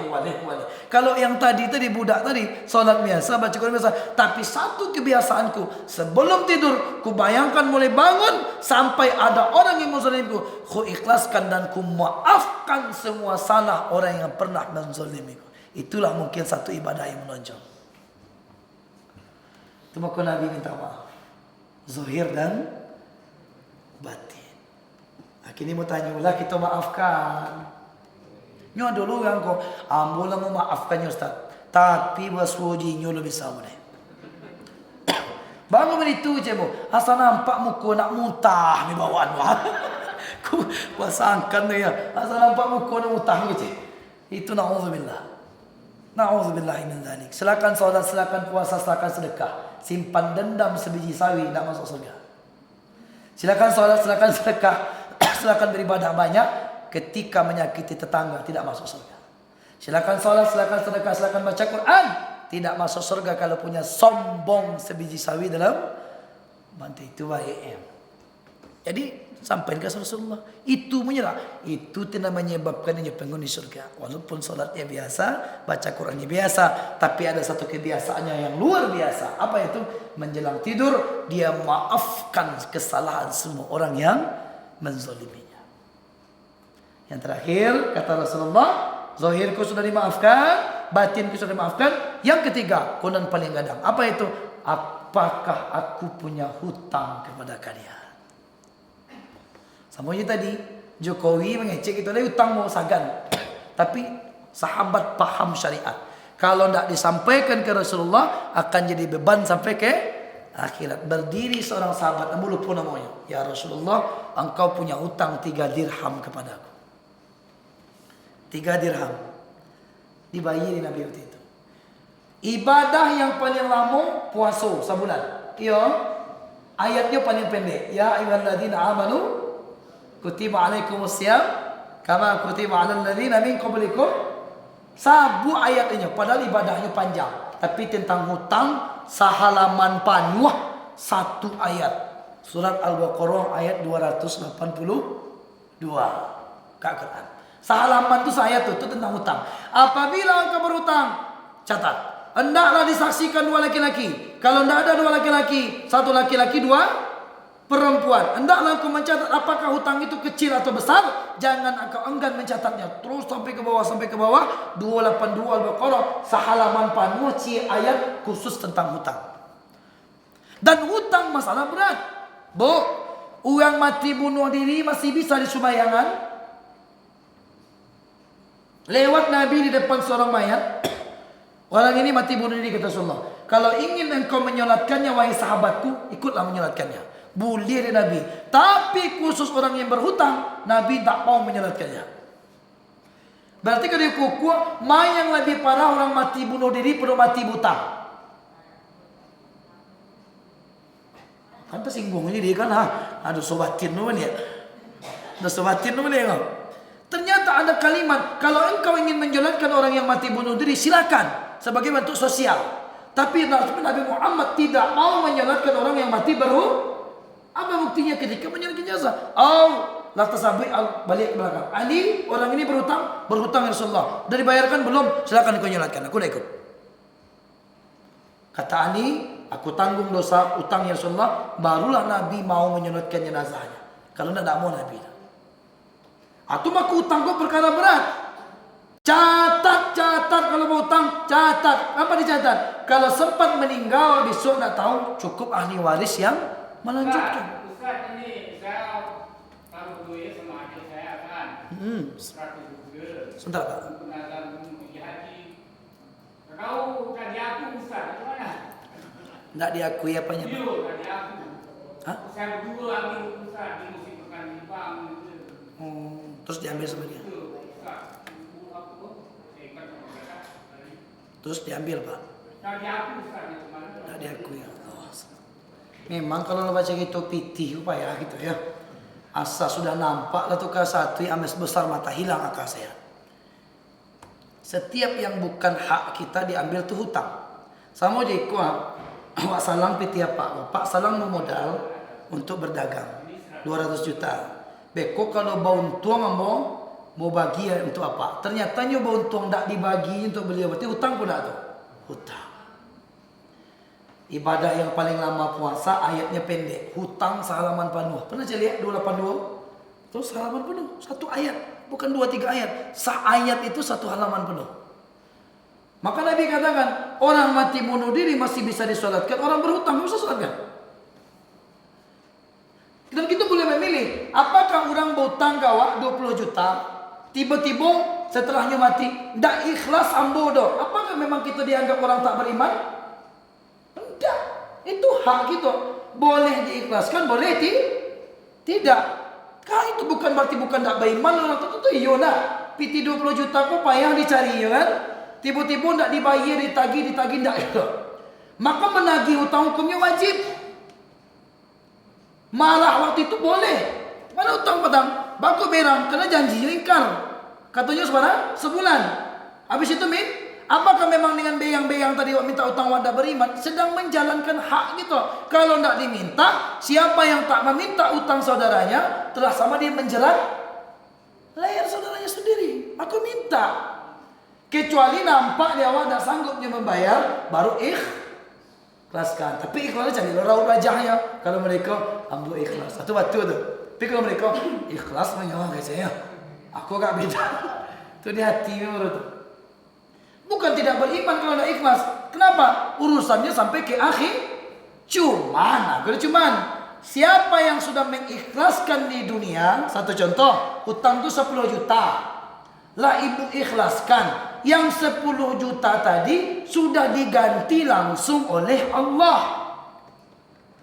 Kalau yang tadi budak tadi, solat biasa, baca Quran biasa. Tapi satu kebiasaanku, sebelum tidur, ku bayangkan mulai bangun sampai ada orang yang menzalimku, ku ikhlaskan dan ku maafkan semua salah orang yang pernah menzalimiku. Itulah mungkin satu ibadah yang menonjol. Itu maka Nabi minta maaf, zahir dan batin. Kini mau tanya ulah kita maafkan. Nyo dulu yang kau ambola mau maafkannya Ustaz. Tapi waswojinya lebih sama deh. Bangun itu cebo. Asal nampak muka nak muntah ni bawaan wah. Ku pasangkan dia. Asal nampak muka nak muntah gitu. Itu naudzubillah. Naudzubillah min dzalik. Silakan salat, silakan puasa, silakan sedekah. Simpan dendam sebiji sawi nak masuk surga. Silakan salat, silakan sedekah. Silakan beribadah banyak, ketika menyakiti tetangga tidak masuk surga. Silakan salat, silakan sedekah, silakan baca Quran, tidak masuk surga kalau punya sombong sebiji sawi dalam bantai. Itu baik. Jadi sampai ke Rasulullah, itu menyerah, itu tidak menyebabkan dia penghuni surga. Walaupun salatnya biasa, baca Qurannya biasa, tapi ada satu kebiasaannya yang luar biasa. Apa itu? Menjelang tidur dia maafkan kesalahan semua orang yang menzaliminya. Yang terakhir kata Rasulullah, zahirku sudah dimaafkan, batinku sudah dimaafkan. Yang ketiga, konon paling gadang. Apa itu? Apakah aku punya hutang kepada kalian? Sama je tadi, Jokowi mengecek itu lagi hutang mau sagan. Tapi sahabat paham syariat. Kalau tidak disampaikan ke Rasulullah akan jadi beban sampai ke akhirat. Berdiri seorang sahabat, aku lupa namanya. Ya Rasulullah, engkau punya hutang 3 dirham kepadaku. 3 dirham. Dibayari Nabi waktu itu. Ibadah yang paling lama puasa sebulan. Iya. Ayatnya paling pendek. Ya ayyuhalladzina amanu kutiba alaikumusiyam kama kutiba alal ladzina min qablikum. Sabu ayatnya padahal ibadahnya panjang. Tapi tentang hutang sehalaman penuh satu ayat. Surat Al-Baqarah ayat 282. Quran. Sehalaman itu ayat itu tentang hutang. Apabila engkau berhutang, catat. Hendaklah disaksikan dua laki-laki. Kalau tidak ada dua laki-laki, satu laki-laki, dua perempuan. Hendaklah engkau mencatat apakah hutang itu kecil atau besar. Jangan engkau enggan mencatatnya. Terus sampai ke bawah, 282 Al-Baqarah. Sehalaman penuh ayat khusus tentang hutang. Dan hutang masalah berat. Bu, orang mati bunuh diri masih bisa disumayangan. Lewat Nabi di depan seorang mayat. Orang ini mati bunuh diri kata Rasulullah. Kalau ingin engkau menyolatkannya wahai sahabatku, ikutlah menyolatkannya. Boleh dari Nabi. Tapi khusus orang yang berhutang, Nabi tak mau menyolatkannya. Berarti kalau kuku, yang lebih parah orang mati bunuh diri perlu mati buta. Kan tersinggung ini dia kan aduh sobatin dulu nih ya. Aduh sobatin dulu nih. Ternyata ada kalimat, kalau engkau ingin menjalankan orang yang mati bunuh diri, silakan sebagai bentuk sosial. Tapi Nabi Muhammad tidak mau menjalankan orang yang mati apa buktinya ketika menjalankan jasa? La tasabi balik ke belakang. Ali orang ini berhutang ya Rasulullah. Sudah dibayarkan belum? Silakan kau jalankan. Aku dah ikut. Kata Ali, aku tanggung dosa utang ya Rasulullah. Barulah Nabi mau menyunatkan jenazahnya. Kalau tidak mau Nabi. Atau aku utang kau perkara berat. Catat kalau mau utang, catat. Apa dicatat? Kalau sempat meninggal besok tidak tahu, cukup ahli waris yang melanjutkan. Ustaz ini saya taruh duit sama adik saya kan. 100 juga. Sebentar Pak. Penazar pergi haji. Kau kan diaku Ustaz, gimana? Tidak diakui apanya Pak? Iya, kan diaku. Hah? Saya berdua ambil Ustaz di musim pekan Jepang. Terus diambil sama dia. Terus diambil Pak. Tidak diakui. Memang kalau lo baca gitu pitih Pak ya gitu ya. Asa sudah nampak lah tukar satu ames besar mata hilang akal saya. Setiap yang bukan hak kita diambil tuh hutang. Sama je kuah. Awak salang pitih apa? Pak salang modal untuk berdagang 200 juta. Beko kalau bau untung mau bagi untuk apa? Ternyata nyo bau untung tak dibagi untuk beliau. Berarti hutang pun tak tu. Hutang. Ibadah yang paling lama puasa ayatnya pendek. Hutang sehalaman penuh. Pernah saya lihat 282? Terus halaman penuh. Satu ayat. Bukan 2-3 ayat. Ayat itu satu halaman penuh. Maka Nabi katakan, orang mati bunuh diri masih bisa disolatkan. Orang berhutang bisa solatkan. Dan kita boleh memilih. Apakah orang berhutang kawak 20 juta. Tiba-tiba setelahnya mati. Tak ikhlas ambodo. Apakah memang kita dianggap orang tak beriman? Tidak. Itu hak kita. Boleh diikhlaskan, boleh tidak. Kah itu bukan berarti bukan tak beriman. Orang itu iya nak. Piti 20 juta kok payah dicari ya kan. Tiba-tiba tak dibayar, ditagih tak itu. Maka menagih hutang hukumnya wajib. Malah waktu itu boleh. Mana hutang petang? Baku berang. Kena janjinya ingkar. Katanya sebulan. Habis itu apakah memang dengan beyang-beyang tadi minta hutang wadah beriman sedang menjalankan hak gitu? Kalau tidak diminta, siapa yang tak meminta hutang saudaranya telah sama dia menjerat leher saudaranya sendiri. Aku minta. Kecuali nampak dia awak tak sanggup dia membayar, baru ikhlaskan. Tapi ikhlasnya jadi raut wajahnya. Kalau mereka ambil ikhlas, itu betul tu. Tapi kalau mereka ikhlas menyawang saya, aku agak beda. Itu di hati menurut tu. Bukan tidak beriman kalau tidak ikhlas. Kenapa? Urusannya sampai ke akhir. Cuman siapa yang sudah mengikhlaskan di dunia, satu contoh, hutang itu 10 juta. Lah ibu ikhlaskan. Yang 10 juta tadi sudah diganti langsung oleh Allah.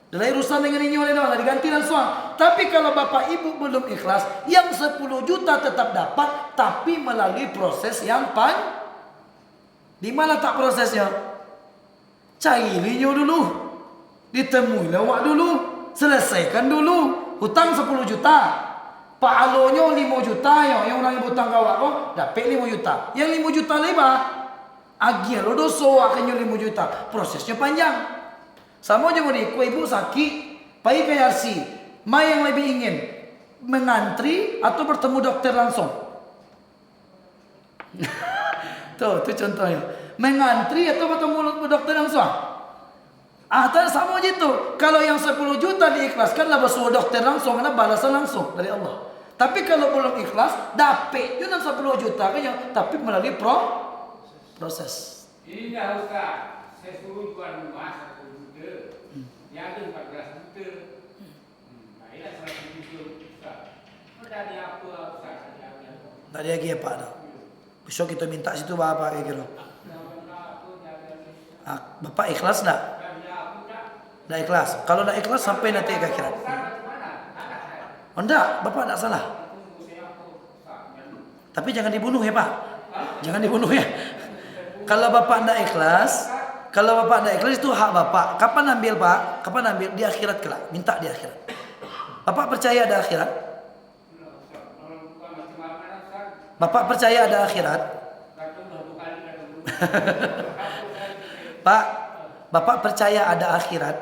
Dalam urusan dengan ini oleh Allah diganti langsung. Tapi kalau bapak ibu belum ikhlas, yang 10 juta tetap dapat, tapi melalui proses yang di mana tak prosesnya? Cairinya dulu. Ditemui awak dulu. Selesaikan dulu. Hutang 10 juta. Pak Alonyo 5 juta yang orang yang hutang kawak kok dapat 5 juta. Yang 5 juta lebah. Agih lo doso akhirnya 5 juta. Prosesnya panjang. Sama aja mau kau ibu sakit, pai KRC. Mai yang lebih ingin mengantri atau bertemu dokter langsung? Tuh contohnya. Mengantri atau bertemu dokter langsung? Sama aja itu. Kalau yang 10 juta diikhlaskan lah bersuruh dokter langsung, karena balasan langsung dari Allah. Tapi kalau belum ikhlas, dapat juga 10 juta kan, tapi melalui proses. Ini dah Ustaz, saya suruh tuan rumah 1 juta, yang ada 14 juta. Baiklah 100 juta Ustaz. Sudah ada apa Ustaz? Tak ada lagi apa dah. Besok kita minta situ bapak kira. Bapak ikhlas tak? Tak ikhlas. Kalau tak ikhlas sampai nanti ke akhirat. Oh enggak, bapak tak salah. Tapi jangan dibunuh ya pak. Jangan dibunuh ya. Kalau bapak tak ikhlas itu hak bapak. Kapan ambil pak? Kapan ambil? Di akhirat kelak. Minta di akhirat. Bapak percaya ada akhirat? Bapak percaya ada akhirat? Pak, bapak percaya ada akhirat?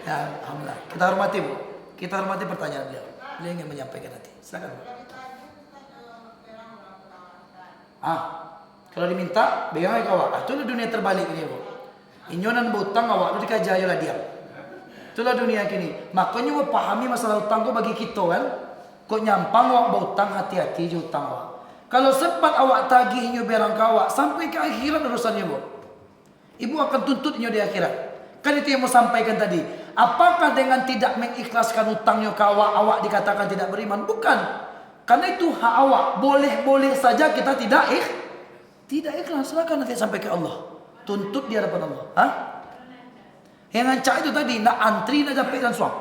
Ya, alhamdulillah. Kita hormati bu. Kita hormati pertanyaan beliau. Beliau ingin menyampaikan nanti. Silakan bu. Kalau diminta, bagaimana kawak? Itulah dunia terbalik ini bu. Inyonan berhutang awak itu dikajai lah diam. Itulah dunia kini. Makanya bu pahami masalah hutang kau bagi kita kan. Kau nyampang awak berhutang, hati-hati je hutang awak. Kalau sempat awak tagihnya barang kawak sampai ke akhirat urusannya bu. Ibu akan tuntutnya di akhirat. Kan itu yang mau sampaikan tadi. Apakah dengan tidak mengikhlaskan hutangnya kawak awak dikatakan tidak beriman? Bukan. Karena itu hak awak. Boleh-boleh saja kita tidak ikhlas. Silakan nanti sampai ke Allah. Tuntut di hadapan Allah. Yang ngancak itu tadi nak antri nak sampai dan suang.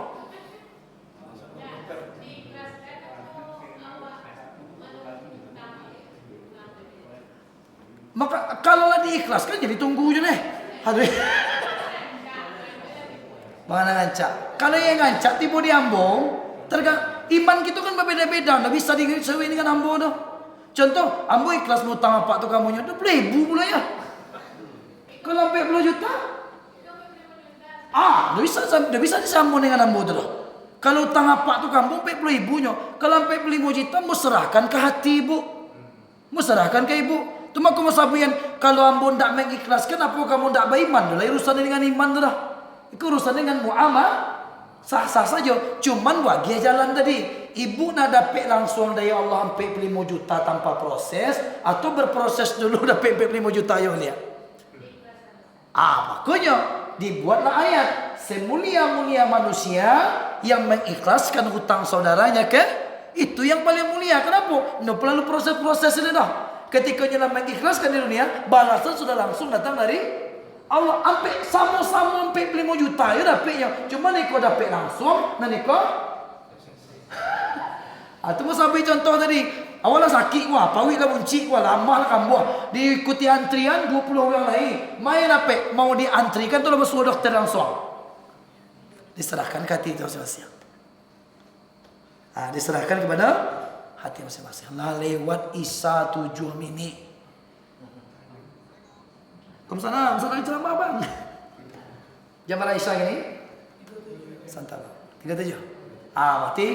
Maka kalau lah diikhlaskan jadi tunggu je nih. Aduh. Mana ngancak? Kalau yang ngancak tiba diambung, iman kita kan berbeda-beda. Nggak bisa disesuaikan dengan ambo dah. Contoh, ambo ikhlas mengutang apa tu kamunya? 20,000 pula ya. Kalau 40 juta? Nggak bisa disambung dengan ambo tu dah. Kalau utang apa tu kamu 40,000 nya. Kalau 45 juta, mau serahkan ke hati ibu. Mau serahkan ke ibu. Cuma kamu sabian kalau ambo ndak mengikhlaskan apa kamu ndak beriman dah urusan dengan iman dah. Itu urusan dengan muamalah sah-sah saja. Cuman bagi jalan tadi. Ibu nak dapat langsung dari Allah 45 juta tanpa proses atau berproses dulu dapat 45 juta yo lihat. Makanya dibuatlah ayat semulia-mulia manusia yang mengikhlaskan hutang saudaranya ke itu yang paling mulia. Kenapa? Nggak perlu proses-proses ini dah. Ketika kita mengikhlaskan di dunia, balasan sudah langsung datang dari Allah. Sampai sama-sama 45 juta ya dapatnya. Cuma ni kau dapat langsung, nanti kau. Itu sampai contoh tadi. Awalnya sakit wah, pawit lah buncit wah, lama lah kambuh. Diikuti antrian 20 orang lain. Main dapat mau diantrikan tu lah bersuruh dokter langsung. Diserahkan ke hati masing-masing. Diserahkan kepada hati masing-masing. Lah lewat Isa 7 minit. Salam ceramah bang. Jam berapa Isa ini? Santai. 37. Berarti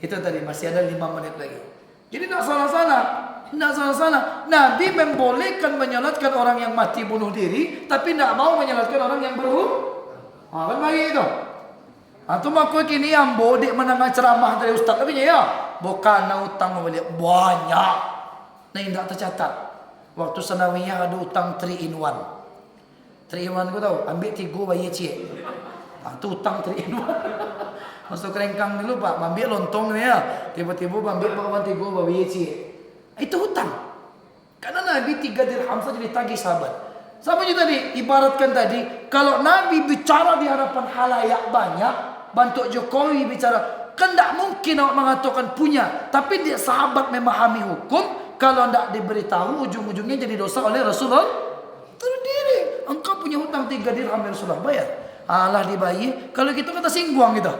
itu tadi masih ada 5 menit lagi. Jadi nak salah-salah. Nabi membolehkan menyolatkan orang yang mati bunuh diri, tapi tidak mau menyolatkan orang yang kan bagi itu. Atau makanya kini yang bodek menangani ceramah dari ustaz tapi ya, bukan utang balik banyak. Nah tidak tercatat. Waktu sanawiyah ada utang 3 in 1. 3 in 1 kau tahu? Ambil 3 bayi cik. Itu utang 3 in 1. Masuk kerengkang dulu pak, ambil lontong ni ya. Tiba-tiba ambil bawa 3 bayi cik. Itu hutang. Karena Nabi 3 dirham saja ditagih sahabat. Sama juga tadi, ibaratkan tadi, kalau Nabi bicara di hadapan halayak banyak, bantu Jokowi bicara, kan tak mungkin awak mengatakan punya. Tapi dia sahabat memahami hukum, kalau tak diberitahu ujung-ujungnya jadi dosa oleh Rasulullah. engkau punya hutang 3 dirham ya Rasulullah, bayar. Alah dibayar. Kalau gitu kata singgung gitu.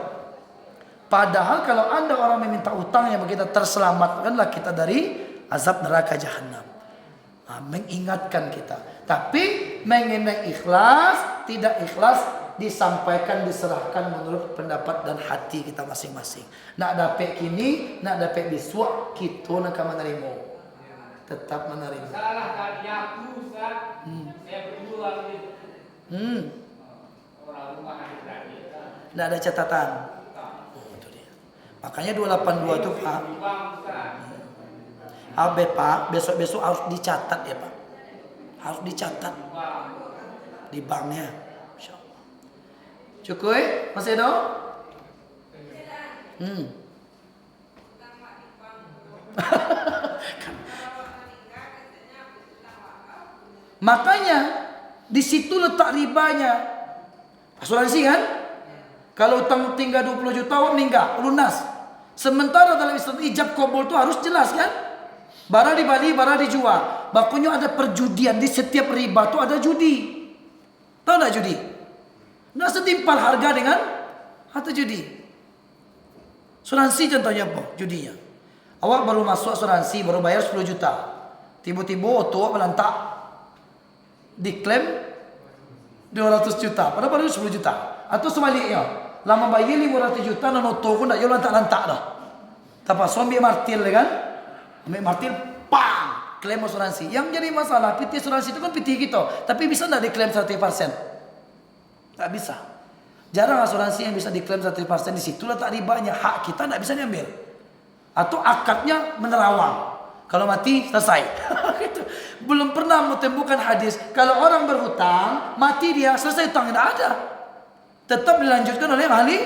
Padahal kalau anda orang meminta utang yang kita terselamatkanlah kita dari azab neraka jahanam. Mengingatkan kita. Tapi mengenai ikhlas, tidak ikhlas disampaikan, diserahkan menurut pendapat dan hati kita masing-masing. Nak dapat kini, nak dapat besok, kita nak menerima. Tetap menerima. Salah tadi aku, Ustaz. Saya berdua gitu. Orang rumah tadi. Tidak ada catatan. Itu dia. Makanya 282 itu Pak. Pak, besok-besok harus dicatat ya Pak. Harus dicatat di banknya. Insyaallah. Cukup? Masih ada? Makanya di situ letak ribanya. Asuransi kan? Kalau utang tinggal 20 juta meninggal, lunas. Sementara dalam Islam ijab kabul itu harus jelas kan? Barang dibeli, barang dijual. Bakunya ada perjudian. Di setiap riba itu ada judi. Tahu tak judi? Nggak setimpal harga dengan harta judi. Asuransi contohnya apa? Judinya. Awak baru masuk asuransi, baru bayar 10 juta. Tiba-tiba auto melantak. Diklaim 200 juta. Padahal baru 10 juta. Atau sebaliknya. Lama bayar 500 juta, dan auto pun tak jauh lantak-lantak dah. Tapi ambil martil kan? Ambil martil, pang! Klaim asuransi. Yang jadi masalah, PT asuransi itu kan PT kita. Tapi bisa tak diklaim 100%? Tak bisa. Jarang asuransi yang bisa diklaim 100%. Di situ letak ribanya. Hak kita tak bisa diambil. Atau akadnya menerawang. Kalau mati, selesai. Gitu. Belum pernah menemukan hadis. Kalau orang berhutang, mati dia, selesai hutang. Tidak ada. Tetap dilanjutkan oleh ahli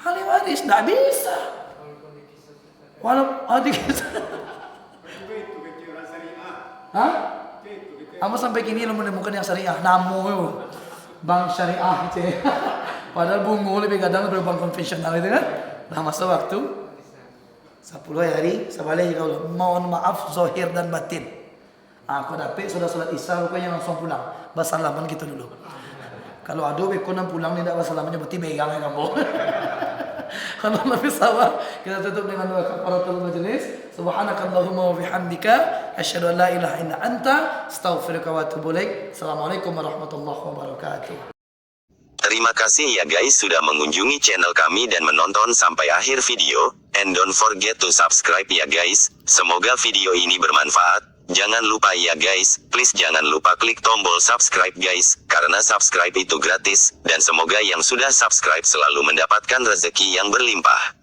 waris. Tidak bisa. Walau ada kisah. Hah? Kamu sampai kini belum menemukan yang syariah. Namu bank syariah cek. Padahal bunga lebih kadang daripada bank konvensional itu kan. Nah masa waktu 10 hari sebalik kalau mohon maaf zahir dan batin. Aku dapat sudah salat isya rupanya langsung pulang. Bersalaman gitu dulu. Kalau ada bekonan pulang tidak bersalamannya berarti megang ya kamu. Kalau lebih sabar kita tutup dengan doa kafaratul majlis. Subhanakallahumma wa bihamdika asyhadu an la ilaha illa anta astaghfiruka wa atubu ilaik. Assalamualaikum warahmatullahi wabarakatuh. Terima kasih ya guys sudah mengunjungi channel kami dan menonton sampai akhir video. And don't forget to subscribe ya guys. Semoga video ini bermanfaat. Jangan lupa ya guys, please jangan lupa klik tombol subscribe guys, karena subscribe itu gratis, dan semoga yang sudah subscribe selalu mendapatkan rezeki yang berlimpah.